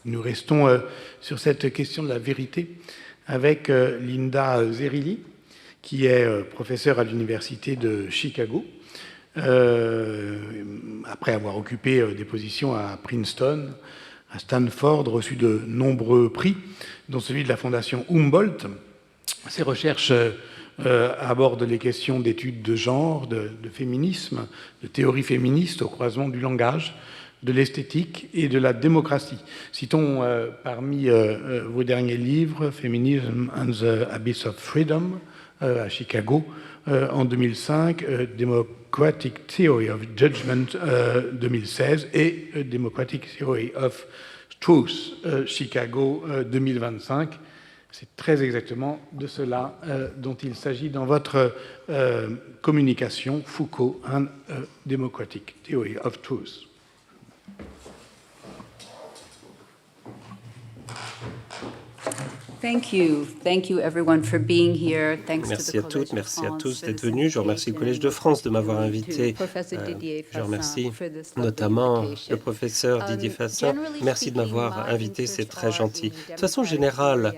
Nous restons sur cette question de la vérité avec Linda Zerilli, qui est professeure à l'Université de Chicago, après avoir occupé des positions à Princeton, à Stanford, reçu de nombreux prix, dont celui de la Fondation Humboldt. Ses recherches abordent les questions d'études de genre, de féminisme, de théorie féministe au croisement du langage, de l'esthétique et de la démocratie. Citons parmi vos derniers livres, Feminism and the Abyss of Freedom, à Chicago, en 2005, Democratic Theory of Judgment, 2016, et Democratic Theory of Truth, Chicago, 2025. C'est très exactement de cela dont il s'agit dans votre communication, Foucault and Democratic Theory of Truth. Merci à toutes, merci à tous d'être venus. Je remercie le Collège de France de m'avoir invité. Je remercie notamment le professeur Didier Fassin. Merci de m'avoir invité, c'est très gentil. De façon générale,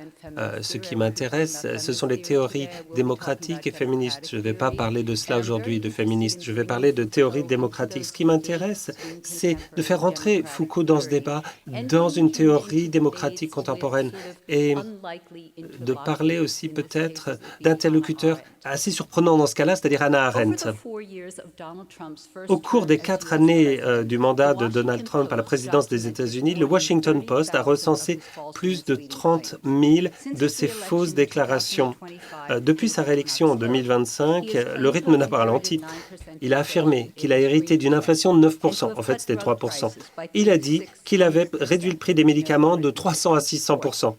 ce qui m'intéresse, ce sont les théories démocratiques et féministes. Je ne vais pas parler de cela aujourd'hui, de féministes. Je vais parler de théories démocratiques. Ce qui m'intéresse, c'est de faire rentrer Foucault dans ce débat, dans une théorie démocratique contemporaine, et de parler aussi peut-être d'interlocuteurs assez surprenants dans ce cas-là, c'est-à-dire Hannah Arendt. Au cours des 4 années du mandat de Donald Trump à la présidence des États-Unis, le Washington Post a recensé plus de 30 000 de ces fausses déclarations. Depuis sa réélection en 2025, le rythme n'a pas ralenti. Il a affirmé qu'il a hérité d'une inflation de 9%. En fait, c'était 3%. Il a dit qu'il avait réduit le prix des médicaments de 300 à 600%.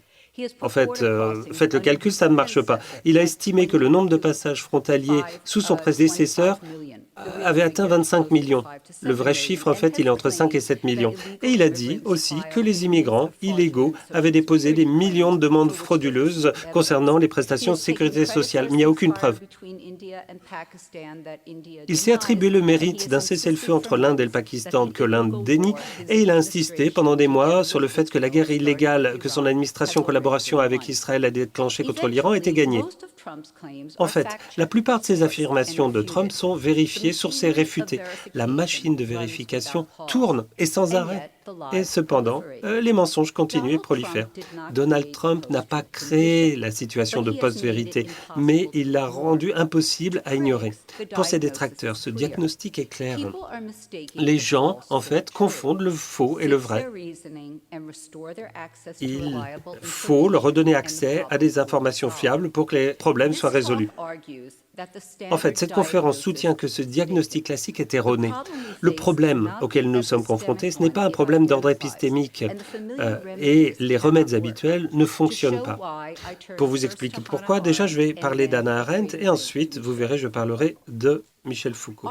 En fait, faites le calcul, ça ne marche pas. Il a estimé que le nombre de passages frontaliers sous son prédécesseur avait atteint 25 millions. Le vrai chiffre, en fait, il est entre 5 et 7 millions. Et il a dit aussi que les immigrants illégaux avaient déposé des millions de demandes frauduleuses concernant les prestations de sécurité sociale. Mais il n'y a aucune preuve. Il s'est attribué le mérite d'un cessez-le-feu entre l'Inde et le Pakistan que l'Inde dénie, et il a insisté pendant des mois sur le fait que la guerre illégale que son administration en collaboration avec Israël a déclenchée contre l'Iran était gagnée. En fait, la plupart de ces affirmations de Trump sont vérifiées, sourcées, réfutées. La machine de vérification tourne et sans arrêt. Et cependant, les mensonges continuent et prolifèrent. Donald Trump n'a pas créé la situation de post-vérité, mais il l'a rendue impossible à ignorer. Pour ses détracteurs, ce diagnostic est clair. Les gens, en fait, confondent le faux et le vrai. Il faut leur redonner accès à des informations fiables pour que les problèmes soient résolus. En fait, cette conférence soutient que ce diagnostic classique est erroné. Le problème auquel nous sommes confrontés, ce n'est pas un problème d'ordre épistémique et les remèdes habituels ne fonctionnent pas. Pour vous expliquer pourquoi, déjà je vais parler d'Hannah Arendt et ensuite, vous verrez, je parlerai de Michel Foucault.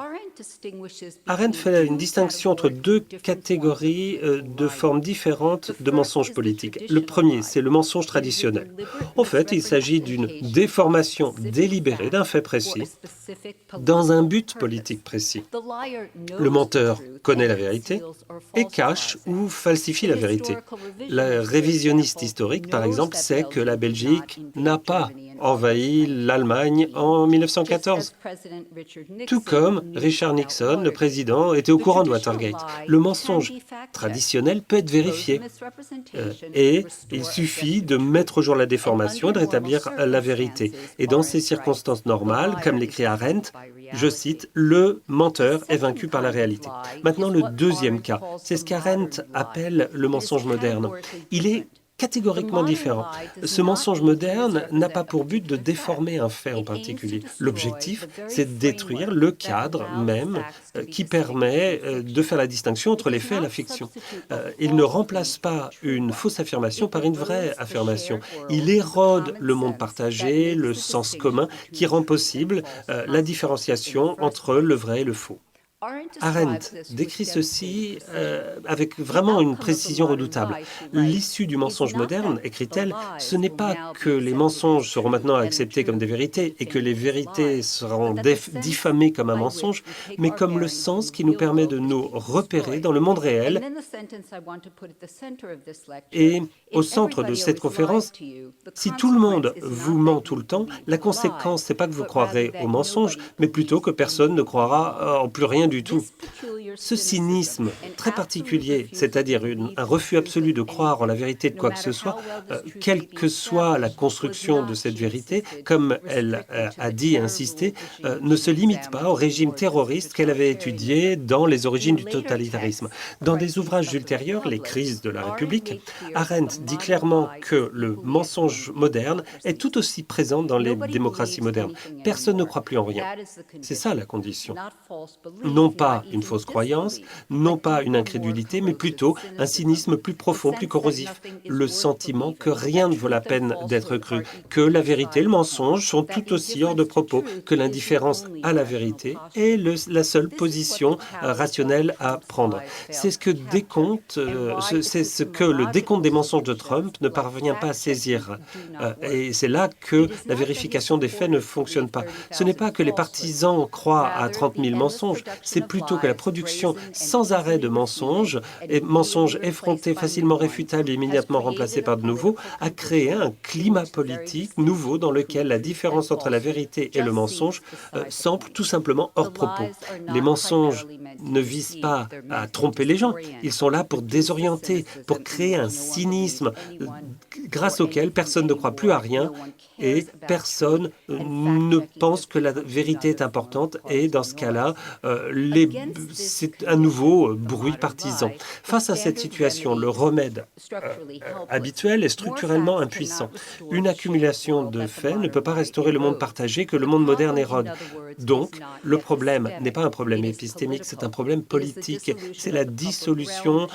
Arendt fait une distinction entre 2 catégories de formes différentes de mensonges politiques. Le premier, c'est le mensonge traditionnel. En fait, il s'agit d'une déformation délibérée d'un fait précis dans un but politique précis. Le menteur connaît la vérité et cache ou falsifie la vérité. Le révisionniste historique, par exemple, sait que la Belgique n'a pas envahi l'Allemagne en 1914. Tout comme Richard Nixon, le président, était au courant de Watergate. Le mensonge traditionnel peut être vérifié et il suffit de mettre au jour la déformation et de rétablir la vérité. Et dans ces circonstances normales, comme l'écrit Arendt, je cite, « le menteur est vaincu par la réalité ». Maintenant, le deuxième cas, c'est ce qu'Arendt appelle le mensonge moderne. Il est catégoriquement différent. Ce mensonge moderne n'a pas pour but de déformer un fait en particulier. L'objectif, c'est de détruire le cadre même qui permet de faire la distinction entre les faits et la fiction. Il ne remplace pas une fausse affirmation par une vraie affirmation. Il érode le monde partagé, le sens commun, qui rend possible la différenciation entre le vrai et le faux. Arendt décrit ceci avec vraiment une précision redoutable. L'issue du mensonge moderne, écrit-elle, ce n'est pas que les mensonges seront maintenant acceptés comme des vérités et que les vérités seront diffamées comme un mensonge, mais comme le sens qui nous permet de nous repérer dans le monde réel. Et au centre de cette conférence, si tout le monde vous ment tout le temps, la conséquence, ce n'est pas que vous croirez aux mensonges, mais plutôt que personne ne croira en plus rien du tout. Ce cynisme très particulier, c'est-à-dire un refus absolu de croire en la vérité de quoi que ce soit, quelle que soit la construction de cette vérité, comme elle a dit et insisté, ne se limite pas au régime terroriste qu'elle avait étudié dans les origines du totalitarisme. Dans des ouvrages ultérieurs, Les crises de la République, Arendt dit clairement que le mensonge moderne est tout aussi présent dans les démocraties modernes. Personne ne croit plus en rien. C'est ça la condition. Non pas une fausse croyance, non pas une incrédulité, mais plutôt un cynisme plus profond, plus corrosif. Le sentiment que rien ne vaut la peine d'être cru, que la vérité et le mensonge sont tout aussi hors de propos, que l'indifférence à la vérité est la seule position rationnelle à prendre. C'est ce que le décompte des mensonges de Trump ne parvient pas à saisir. Et c'est là que la vérification des faits ne fonctionne pas. Ce n'est pas que les partisans croient à 30 000 mensonges, c'est plutôt que la production sans arrêt de mensonges, et mensonges effrontés, facilement réfutables et immédiatement remplacés par de nouveaux, a créé un climat politique nouveau dans lequel la différence entre la vérité et le mensonge semble tout simplement hors propos. Les mensonges ne visent pas à tromper les gens, ils sont là pour désorienter, pour créer un cynisme grâce auquel personne ne croit plus à rien et personne ne pense que la vérité est importante et dans ce cas-là, c'est un nouveau bruit partisan. Face à cette situation, le remède habituel est structurellement impuissant. Une accumulation de faits ne peut pas restaurer le monde partagé que le monde moderne érode. Donc, le problème n'est pas un problème épistémique, c'est un problème politique. C'est la dissolution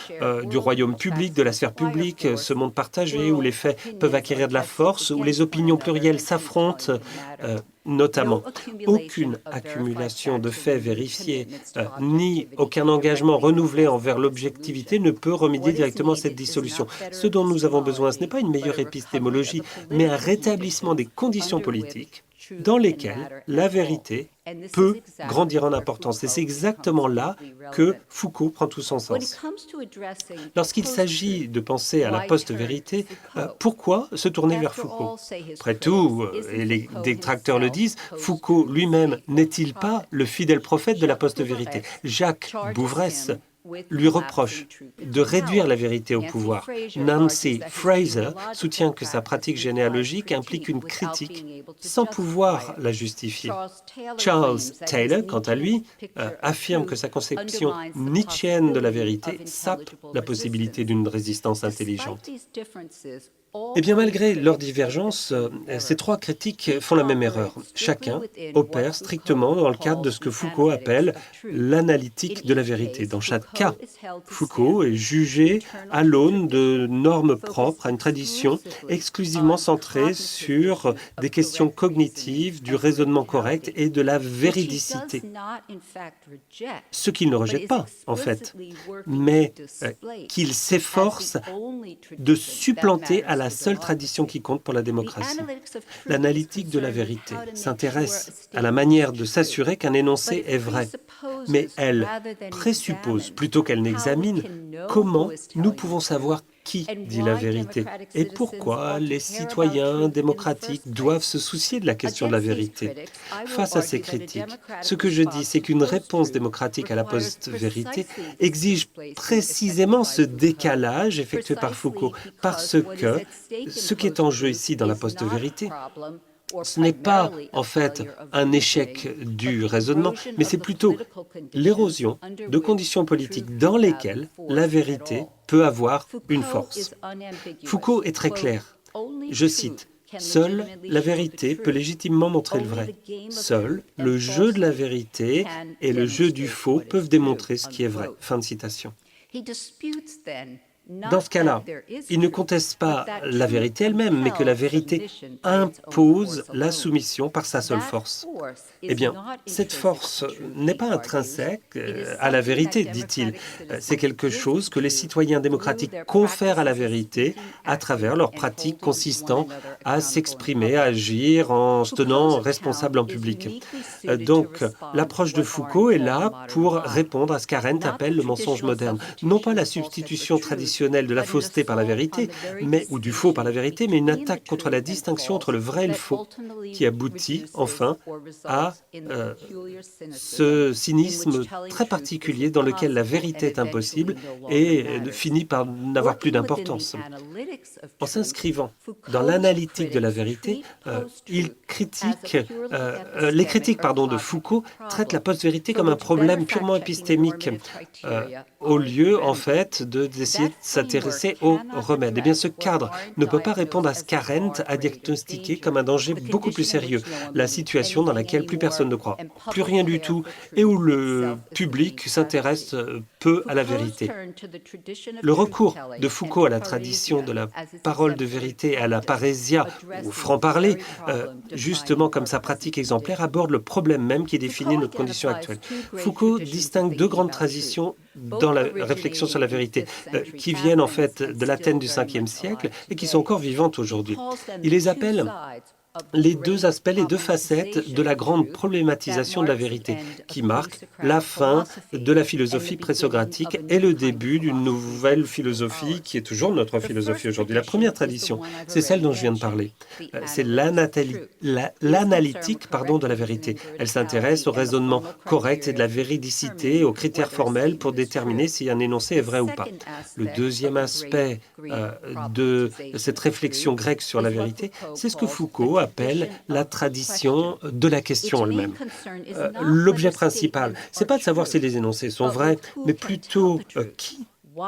du royaume public, de la sphère publique, ce monde partagé où les faits peuvent acquérir de la force, où les opinions plurielles s'affrontent, notamment. Aucune accumulation de faits vérifiés, ni aucun engagement renouvelé envers l'objectivité ne peut remédier directement à cette dissolution. Ce dont nous avons besoin, ce n'est pas une meilleure épistémologie, mais un rétablissement des conditions politiques dans lesquelles la vérité peut grandir en importance. Et c'est exactement là que Foucault prend tout son sens. Lorsqu'il s'agit de penser à la post-vérité, pourquoi se tourner vers Foucault? Après tout, et les détracteurs le disent, Foucault lui-même n'est-il pas le fidèle prophète de la post-vérité? Jacques Bouvresse lui reproche de réduire la vérité au pouvoir. Nancy Fraser soutient que sa pratique généalogique implique une critique sans pouvoir la justifier. Charles Taylor, quant à lui, affirme que sa conception nietzschéenne de la vérité sape la possibilité d'une résistance intelligente. Eh bien, malgré leurs divergences, ces trois critiques font la même erreur. Chacun opère strictement dans le cadre de ce que Foucault appelle l'analytique de la vérité. Dans chaque cas, Foucault est jugé à l'aune de normes propres à une tradition exclusivement centrée sur des questions cognitives, du raisonnement correct et de la véridicité. Ce qu'il ne rejette pas, en fait, mais qu'il s'efforce de supplanter à la seule tradition qui compte pour la démocratie. L'analytique de la vérité s'intéresse à la manière de s'assurer qu'un énoncé est vrai, mais elle présuppose, plutôt qu'elle n'examine, comment nous pouvons savoir qui dit la vérité et pourquoi les citoyens démocratiques doivent se soucier de la question de la vérité. Face à ces critiques, ce que je dis, c'est qu'une réponse démocratique à la post-vérité exige précisément ce décalage effectué par Foucault, parce que ce qui est en jeu ici dans la post-vérité, ce n'est pas, en fait, un échec du raisonnement, mais c'est plutôt l'érosion de conditions politiques dans lesquelles la vérité peut avoir une force. Foucault est très clair. Je cite, « Seule la vérité peut légitimement montrer le vrai. Seul le jeu de la vérité et le jeu du faux peuvent démontrer ce qui est vrai. » Fin de citation. Dans ce cas-là, il ne conteste pas la vérité elle-même, mais que la vérité impose la soumission par sa seule force. Eh bien, cette force n'est pas intrinsèque à la vérité, dit-il. C'est quelque chose que les citoyens démocratiques confèrent à la vérité à travers leurs pratiques consistant à s'exprimer, à agir en se tenant responsable en public. Donc, l'approche de Foucault est là pour répondre à ce qu'Arendt appelle le mensonge moderne. Non pas la substitution traditionnelle de la fausseté par la vérité, ou du faux par la vérité, mais une attaque contre la distinction entre le vrai et le faux, qui aboutit enfin à ce cynisme très particulier dans lequel la vérité est impossible et finit par n'avoir plus d'importance. En s'inscrivant dans l'analytique de la vérité, les critiques de Foucault traitent la post-vérité comme un problème purement épistémique, au lieu, en fait, d'essayer de s'intéresser aux remèdes. Eh bien, ce cadre ne peut pas répondre à ce qu'Arendt a diagnostiqué comme un danger beaucoup plus sérieux, la situation dans laquelle plus personne ne croit, plus rien du tout, et où le public s'intéresse peu à la vérité. Le recours de Foucault à la tradition de la parole de vérité, à la parésia, ou franc-parler, justement comme sa pratique exemplaire, aborde le problème même qui définit notre condition actuelle. Foucault distingue deux grandes traditions dans la réflexion sur la vérité, qui viennent en fait de l'Athènes du 5e siècle et qui sont encore vivantes aujourd'hui. Il les appelle les deux aspects, les deux facettes de la grande problématisation de la vérité, qui marque la fin de la philosophie présocratique et le début d'une nouvelle philosophie qui est toujours notre philosophie aujourd'hui. La première tradition, c'est celle dont je viens de parler. C'est l'analytique de la vérité. Elle s'intéresse au raisonnement correct et de la véridicité, aux critères formels pour déterminer si un énoncé est vrai ou pas. Le deuxième aspect de cette réflexion grecque sur la vérité, c'est ce que Foucault appelle la tradition de la question elle-même. L'objet principal, c'est pas de savoir si les énoncés sont vrais, mais plutôt qui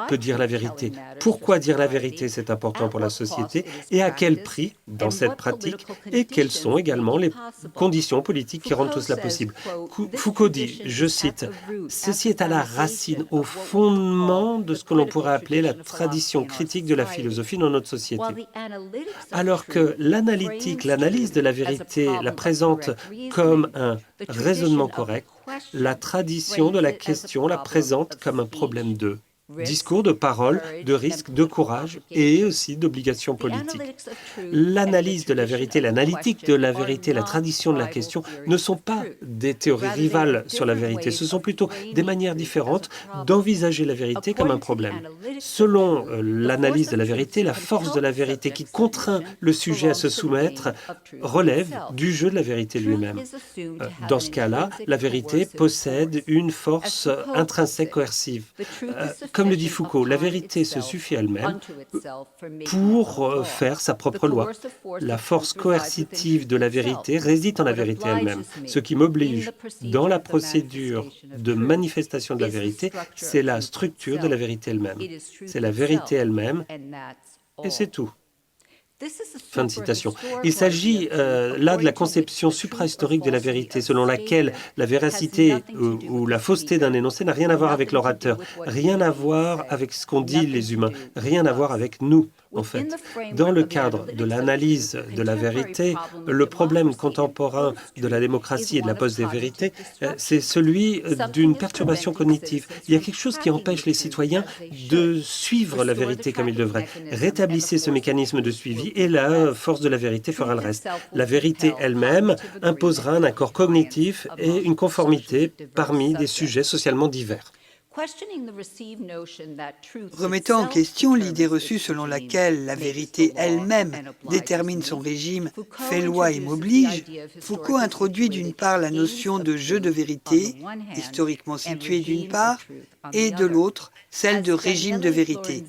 peut dire la vérité. Pourquoi dire la vérité, c'est important pour la société, et à quel prix dans cette pratique, et quelles sont également les conditions politiques qui rendent tout cela possible. Foucault dit, je cite, « Ceci est à la racine, au fondement de ce que l'on pourrait appeler la tradition critique de la philosophie dans notre société. » Alors que l'analytique, l'analyse de la vérité, la présente comme un raisonnement correct, la tradition de la question la présente comme un problème de discours, de parole, de risque, de courage et aussi d'obligations politiques. L'analyse de la vérité, l'analytique de la vérité, la tradition de la question ne sont pas des théories rivales sur la vérité, ce sont plutôt des manières différentes d'envisager la vérité comme un problème. Selon l'analyse de la vérité, la force de la vérité qui contraint le sujet à se soumettre relève du jeu de la vérité lui-même. Dans ce cas-là, la vérité possède une force intrinsèque coercive. Comme le dit Foucault, la vérité se suffit elle-même pour faire sa propre loi. La force coercitive de la vérité réside en la vérité elle-même. Ce qui m'oblige dans la procédure de manifestation de la vérité, c'est la structure de la vérité elle-même. C'est la vérité elle-même et c'est tout. Fin de citation. Il s'agit là de la conception suprahistorique de la vérité, selon laquelle la véracité ou la fausseté d'un énoncé n'a rien à voir avec l'orateur, rien à voir avec ce qu'ont dit les humains, rien à voir avec nous, en fait. Dans le cadre de l'analyse de la vérité, le problème contemporain de la démocratie et de la post-vérité, c'est celui d'une perturbation cognitive. Il y a quelque chose qui empêche les citoyens de suivre la vérité comme ils devraient. Rétablissez ce mécanisme de suivi et la force de la vérité fera le reste. La vérité elle-même imposera un accord cognitif et une conformité parmi des sujets socialement divers. Remettant en question l'idée reçue selon laquelle la vérité elle-même détermine son régime, fait loi et m'oblige, Foucault introduit d'une part la notion de jeu de vérité, historiquement situé d'une part, et de l'autre, celle de régime de vérité.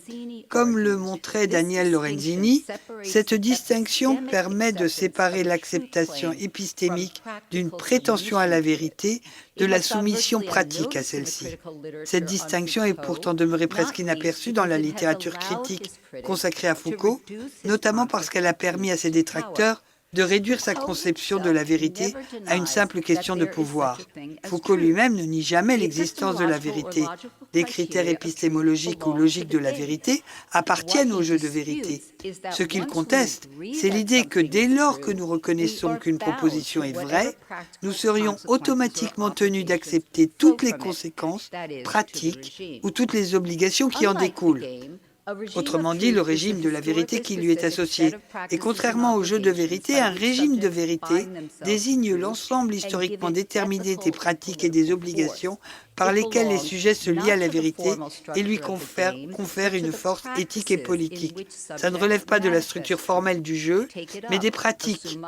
Comme le montrait Daniel Lorenzini, cette distinction permet de séparer l'acceptation épistémique d'une prétention à la vérité de la soumission pratique à celle-ci. Cette distinction est pourtant demeurée presque inaperçue dans la littérature critique consacrée à Foucault, notamment parce qu'elle a permis à ses détracteurs de réduire sa conception de la vérité à une simple question de pouvoir. Foucault lui-même ne nie jamais l'existence de la vérité. Les critères épistémologiques ou logiques de la vérité appartiennent au jeu de vérité. Ce qu'il conteste, c'est l'idée que dès lors que nous reconnaissons qu'une proposition est vraie, nous serions automatiquement tenus d'accepter toutes les conséquences pratiques ou toutes les obligations qui en découlent. Autrement dit, le régime de la vérité qui lui est associé. Et contrairement au jeu de vérité, un régime de vérité désigne l'ensemble historiquement déterminé des pratiques et des obligations par lesquelles les sujets se lient à la vérité et lui confèrent une force éthique et politique. Ça ne relève pas de la structure formelle du jeu, mais des pratiques.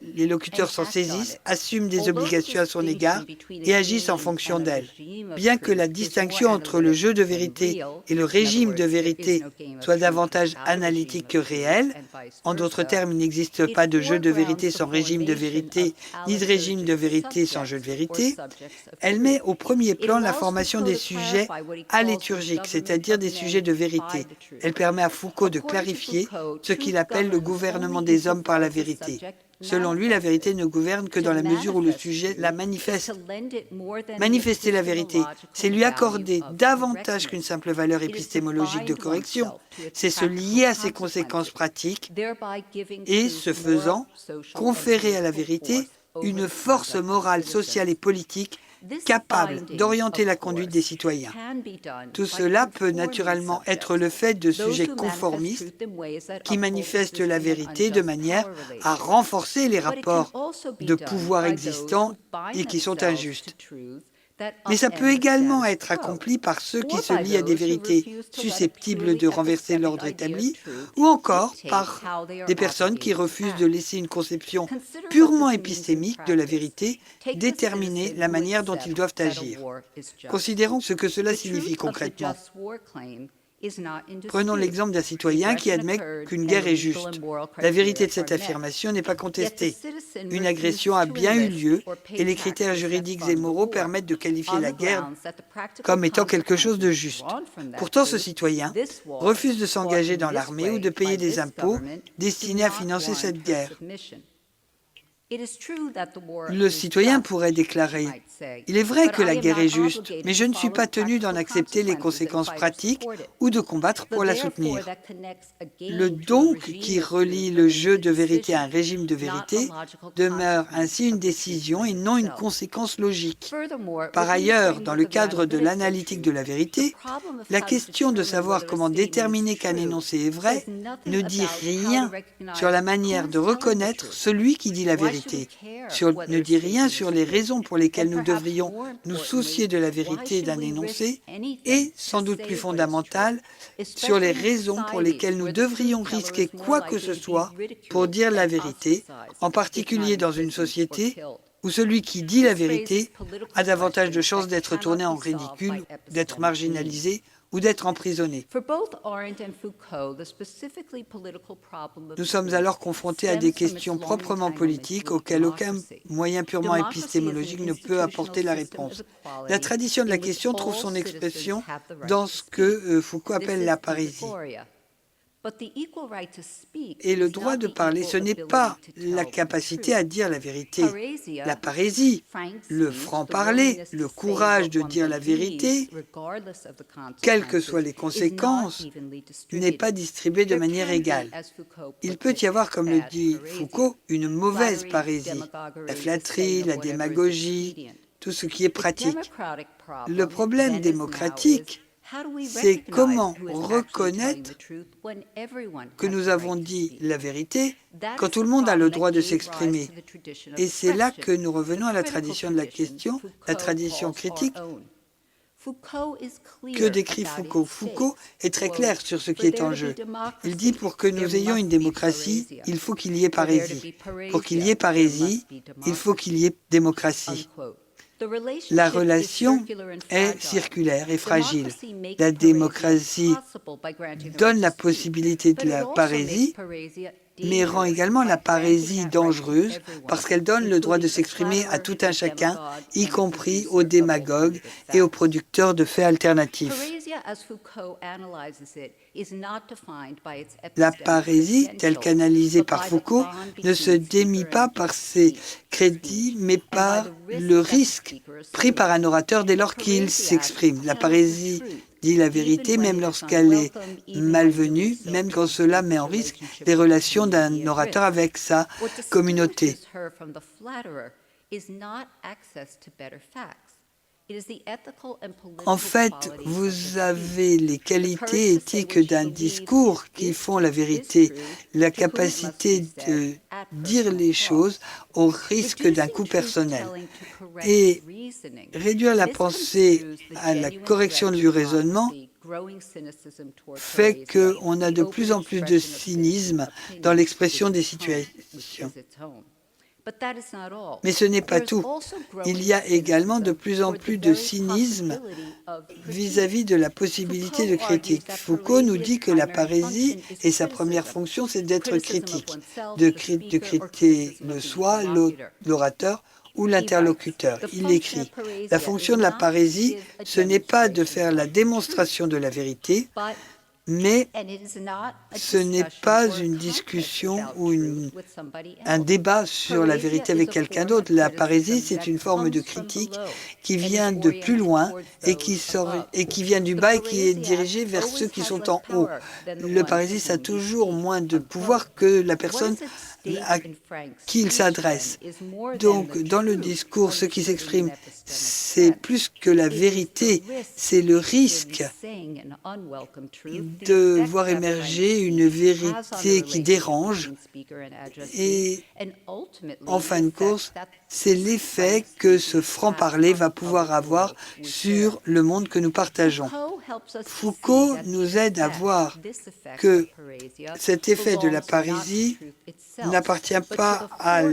Les locuteurs s'en saisissent, assument des obligations à son égard et agissent en fonction d'elles. Bien que la distinction entre le jeu de vérité et le régime de vérité soit davantage analytique que réelle, en d'autres termes, il n'existe pas de jeu de vérité sans régime de vérité, ni de régime de vérité sans jeu de vérité, elle met au premier plan la formation des sujets aléturgiques, c'est-à-dire des sujets de vérité. Elle permet à Foucault de clarifier ce qu'il appelle le gouvernement des hommes par la vérité. Selon lui, la vérité ne gouverne que dans la mesure où le sujet la manifeste. Manifester la vérité, c'est lui accorder davantage qu'une simple valeur épistémologique de correction. C'est se lier à ses conséquences pratiques et, ce faisant, conférer à la vérité une force morale, sociale et politique capable d'orienter la conduite des citoyens. Tout cela peut naturellement être le fait de sujets conformistes qui manifestent la vérité de manière à renforcer les rapports de pouvoir existants et qui sont injustes. Mais ça peut également être accompli par ceux qui se lient à des vérités susceptibles de renverser l'ordre établi, ou encore par des personnes qui refusent de laisser une conception purement épistémique de la vérité déterminer la manière dont ils doivent agir. Considérons ce que cela signifie concrètement. Prenons l'exemple d'un citoyen qui admet qu'une guerre est juste. La vérité de cette affirmation n'est pas contestée. Une agression a bien eu lieu et les critères juridiques et moraux permettent de qualifier la guerre comme étant quelque chose de juste. Pourtant, ce citoyen refuse de s'engager dans l'armée ou de payer des impôts destinés à financer cette guerre. Le citoyen pourrait déclarer « Il est vrai que la guerre est juste, mais je ne suis pas tenu d'en accepter les conséquences pratiques ou de combattre pour la soutenir. » Le donc qui relie le jeu de vérité à un régime de vérité demeure ainsi une décision et non une conséquence logique. Par ailleurs, dans le cadre de l'analytique de la vérité, la question de savoir comment déterminer qu'un énoncé est vrai ne dit rien sur la manière de reconnaître celui qui dit la vérité. Ne dit rien sur les raisons pour lesquelles nous devrions nous soucier de la vérité d'un énoncé et, sans doute plus fondamental, sur les raisons pour lesquelles nous devrions risquer quoi que ce soit pour dire la vérité, en particulier dans une société où celui qui dit la vérité a davantage de chances d'être tourné en ridicule, d'être marginalisé ou d'être emprisonné. Nous sommes alors confrontés à des questions proprement politiques auxquelles aucun moyen purement épistémologique ne peut apporter la réponse. La tradition de la question trouve son expression dans ce que Foucault appelle la parésie. Et le droit de parler, ce n'est pas la capacité à dire la vérité. La parésie, le franc-parler, le courage de dire la vérité, quelles que soient les conséquences, n'est pas distribué de manière égale. Il peut y avoir, comme le dit Foucault, une mauvaise parésie, la flatterie, la démagogie, tout ce qui est pratique. Le problème démocratique, c'est comment reconnaître que nous avons dit la vérité quand tout le monde a le droit de s'exprimer. Et c'est là que nous revenons à la tradition de la question, la tradition critique. Que décrit Foucault? Foucault est très clair sur ce qui est en jeu. Il dit pour que nous ayons une démocratie, il faut qu'il y ait parésie. Pour qu'il y ait parésie, il faut qu'il y ait démocratie. La relation est circulaire et fragile. La démocratie donne la possibilité de la parésie, mais rend également la parésie dangereuse parce qu'elle donne le droit de s'exprimer à tout un chacun, y compris aux démagogues et aux producteurs de faits alternatifs. La parésie, telle qu'analysée par Foucault, ne se démie pas par ses crédits, mais par le risque pris par un orateur dès lors qu'il s'exprime. La parésie dit la vérité même lorsqu'elle est malvenue, même quand cela met en risque les relations d'un orateur avec sa communauté. En fait, vous avez les qualités éthiques d'un discours qui font la vérité, la capacité de dire les choses au risque d'un coût personnel. Et réduire la pensée à la correction du raisonnement fait qu'on a de plus en plus de cynisme dans l'expression des situations. Mais ce n'est pas tout. Il y a également de plus en plus de cynisme vis-à-vis de la possibilité de critique. Foucault nous dit que la parésie et sa première fonction, c'est d'être critique, de critiquer le soi, l'orateur ou l'interlocuteur. Il écrit « La fonction de la parésie, ce n'est pas de faire la démonstration de la vérité, mais ce n'est pas une discussion ou un débat sur la vérité avec quelqu'un d'autre. La parésie, c'est une forme de critique qui vient de plus loin et qui vient du bas et qui est dirigée vers ceux qui sont en haut. Le parésie, ça a toujours moins de pouvoir que la personne à qui il s'adresse. Donc, dans le discours, ce qui s'exprime, c'est plus que la vérité, c'est le risque de voir émerger une vérité qui dérange. Et en fin de course, c'est l'effet que ce franc-parler va pouvoir avoir sur le monde que nous partageons. Foucault nous aide à voir que cet effet de la parésie n'appartient pas à...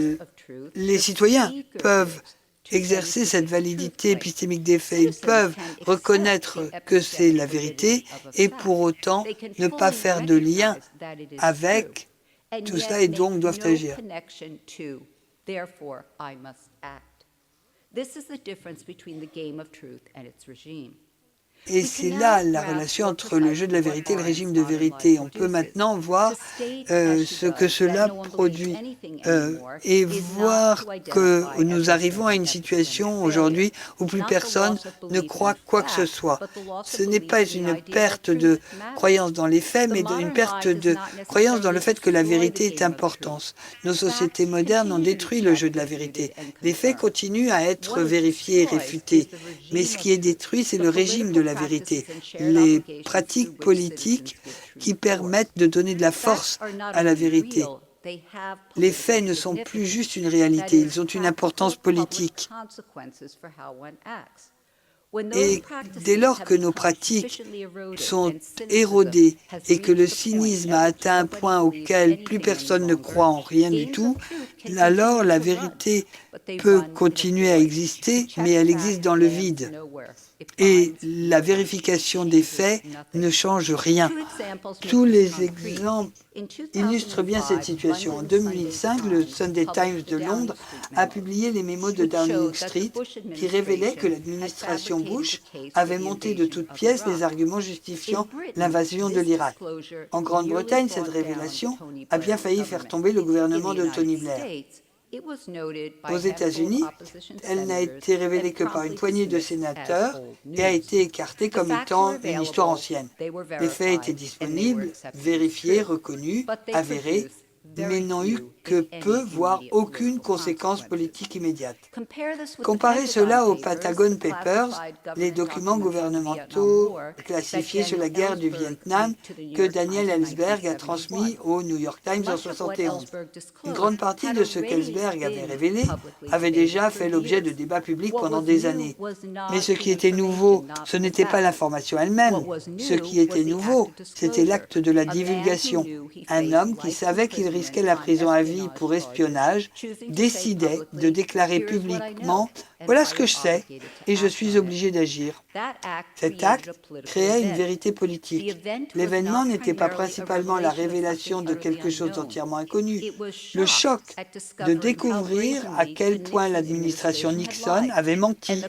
Les citoyens peuvent exercer cette validité épistémique des faits. Ils peuvent reconnaître que c'est la vérité et pour autant ne pas faire de lien avec tout cela et donc doivent agir. Et c'est là la relation entre le jeu de la vérité et le régime de vérité. On peut maintenant voir ce que cela produit et voir que nous arrivons à une situation aujourd'hui où plus personne ne croit quoi que ce soit. Ce n'est pas une perte de croyance dans les faits, mais une perte de croyance dans le fait que la vérité est importante. Nos sociétés modernes ont détruit le jeu de la vérité. Les faits continuent à être vérifiés et réfutés, mais ce qui est détruit, c'est le régime de la vérité, les pratiques politiques qui permettent de donner de la force à la vérité. Les faits ne sont plus juste une réalité, ils ont une importance politique. Et dès lors que nos pratiques sont érodées et que le cynisme a atteint un point auquel plus personne ne croit en rien du tout, alors la vérité peut continuer à exister, mais elle existe dans le vide. Et la vérification des faits ne change rien. Tous les exemples illustrent bien cette situation. En 2005, le Sunday Times de Londres a publié les mémos de Downing Street qui révélaient que l'administration Bush avait monté de toutes pièces les arguments justifiant l'invasion de l'Irak. En Grande-Bretagne, cette révélation a bien failli faire tomber le gouvernement de Tony Blair. Aux États-Unis, elle n'a été révélée que par une poignée de sénateurs et a été écartée comme étant une histoire ancienne. Les faits étaient disponibles, vérifiés, reconnus, avérés, mais n'ont eu que peu, voire aucune conséquence politique immédiate. Comparez cela aux Pentagon Papers, les documents gouvernementaux classifiés sur la guerre du Vietnam que Daniel Ellsberg a transmis au New York Times en 1971. Une grande partie de ce qu'Ellsberg avait révélé avait déjà fait l'objet de débats publics pendant des années. Mais ce qui était nouveau, ce n'était pas l'information elle-même. Ce qui était nouveau, c'était l'acte de la divulgation. Un homme qui savait qu'il risquait la prison à vie vie pour espionnage, décidait de déclarer publiquement « Voilà ce que je sais et je suis obligé d'agir ». Cet acte créait une vérité politique. L'événement n'était pas principalement la révélation de quelque chose d'entièrement inconnu. Le choc de découvrir à quel point l'administration Nixon avait menti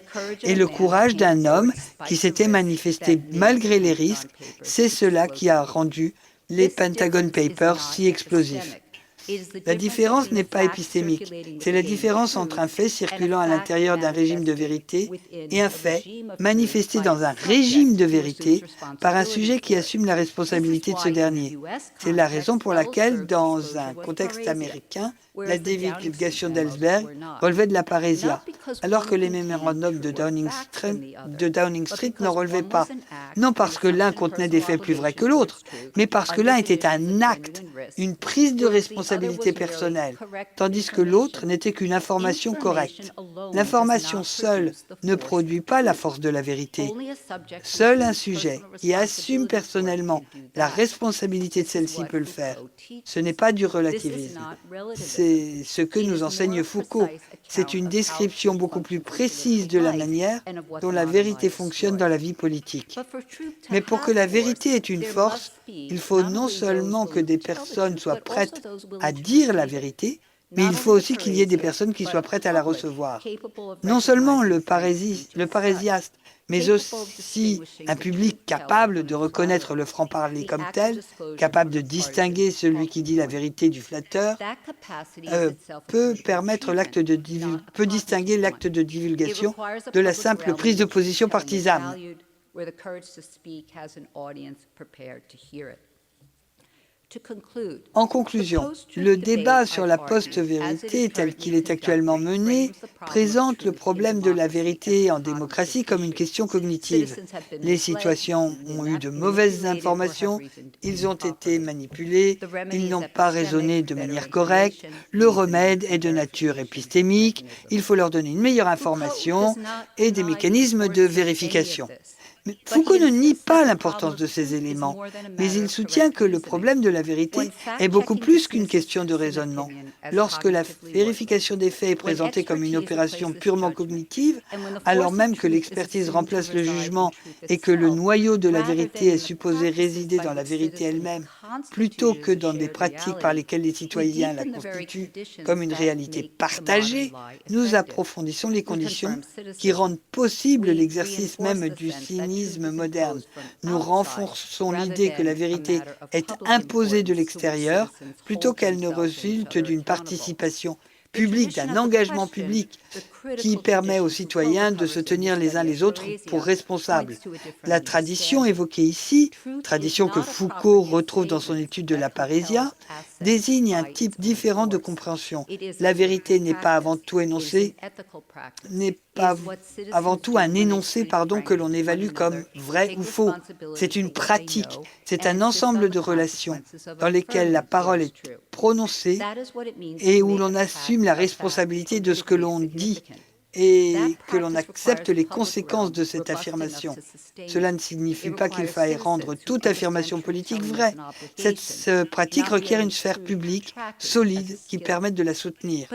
et le courage d'un homme qui s'était manifesté malgré les risques, c'est cela qui a rendu les Pentagon Papers si explosifs. La différence n'est pas épistémique, c'est la différence entre un fait circulant à l'intérieur d'un régime de vérité et un fait manifesté dans un régime de vérité par un sujet qui assume la responsabilité de ce dernier. C'est la raison pour laquelle, dans un contexte américain, la divulgation d'Ellsberg relevait de la parésia, alors que les mémorandums de Downing Street n'en relevaient pas. Non parce que l'un contenait des faits plus vrais que l'autre, mais parce que l'un était un acte, une prise de responsabilité personnelle, tandis que l'autre n'était qu'une information correcte. L'information seule ne produit pas la force de la vérité. Seul un sujet qui assume personnellement la responsabilité de celle-ci peut le faire. Ce n'est pas du relativisme. C'est ce que nous enseigne Foucault. C'est une description beaucoup plus précise de la manière dont la vérité fonctionne dans la vie politique. Mais pour que la vérité ait une force, il faut non seulement que des personnes soient prêtes à dire la vérité, mais il faut aussi qu'il y ait des personnes qui soient prêtes à la recevoir. Non seulement le parésiaste, mais aussi un public capable de reconnaître le franc-parler comme tel, capable de distinguer celui qui dit la vérité du flatteur, peut distinguer l'acte de divulgation de la simple prise de position partisane. En conclusion, le débat sur la post-vérité tel qu'il est actuellement mené présente le problème de la vérité en démocratie comme une question cognitive. Les citoyens ont eu de mauvaises informations, ils ont été manipulés, ils n'ont pas raisonné de manière correcte, le remède est de nature épistémique, il faut leur donner une meilleure information et des mécanismes de vérification. Mais Foucault ne nie pas l'importance de ces éléments, mais il soutient que le problème de la vérité est beaucoup plus qu'une question de raisonnement. Lorsque la vérification des faits est présentée comme une opération purement cognitive, alors même que l'expertise remplace le jugement et que le noyau de la vérité est supposé résider dans la vérité elle-même, plutôt que dans des pratiques par lesquelles les citoyens la constituent comme une réalité partagée, nous approfondissons les conditions qui rendent possible l'exercice même du cynisme moderne. Nous renforçons l'idée que la vérité est imposée de l'extérieur plutôt qu'elle ne résulte d'une participation publique, d'un engagement public qui permet aux citoyens de se tenir les uns les autres pour responsables. La tradition évoquée ici, tradition que Foucault retrouve dans son étude de la parésia, désigne un type différent de compréhension. La vérité n'est pas avant tout énoncée, un énoncé que l'on évalue comme vrai ou faux. C'est une pratique, c'est un ensemble de relations dans lesquelles la parole est prononcée et où l'on assume la responsabilité de ce que l'on dit et que l'on accepte les conséquences de cette affirmation. Cela ne signifie pas qu'il faille rendre toute affirmation politique vraie. Cette pratique requiert une sphère publique solide qui permette de la soutenir.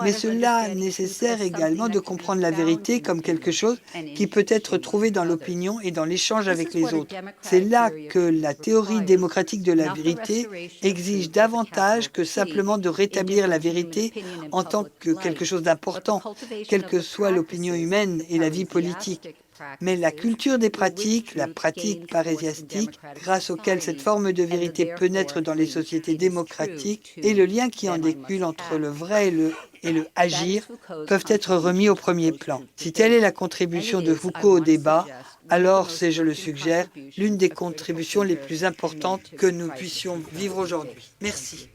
Mais cela nécessite également de comprendre la vérité comme quelque chose qui peut être trouvé dans l'opinion et dans l'échange avec les autres. C'est là que la théorie démocratique de la vérité exige davantage que simplement de rétablir la vérité en tant que quelque chose d'important, quelle que soit l'opinion humaine et la vie politique. Mais la culture des pratiques, la pratique parésiastique, grâce auquel cette forme de vérité peut naître dans les sociétés démocratiques, et le lien qui en découle entre le vrai et le agir, peuvent être remis au premier plan. Si telle est la contribution de Foucault au débat, alors c'est, je le suggère, l'une des contributions les plus importantes que nous puissions vivre aujourd'hui. Merci.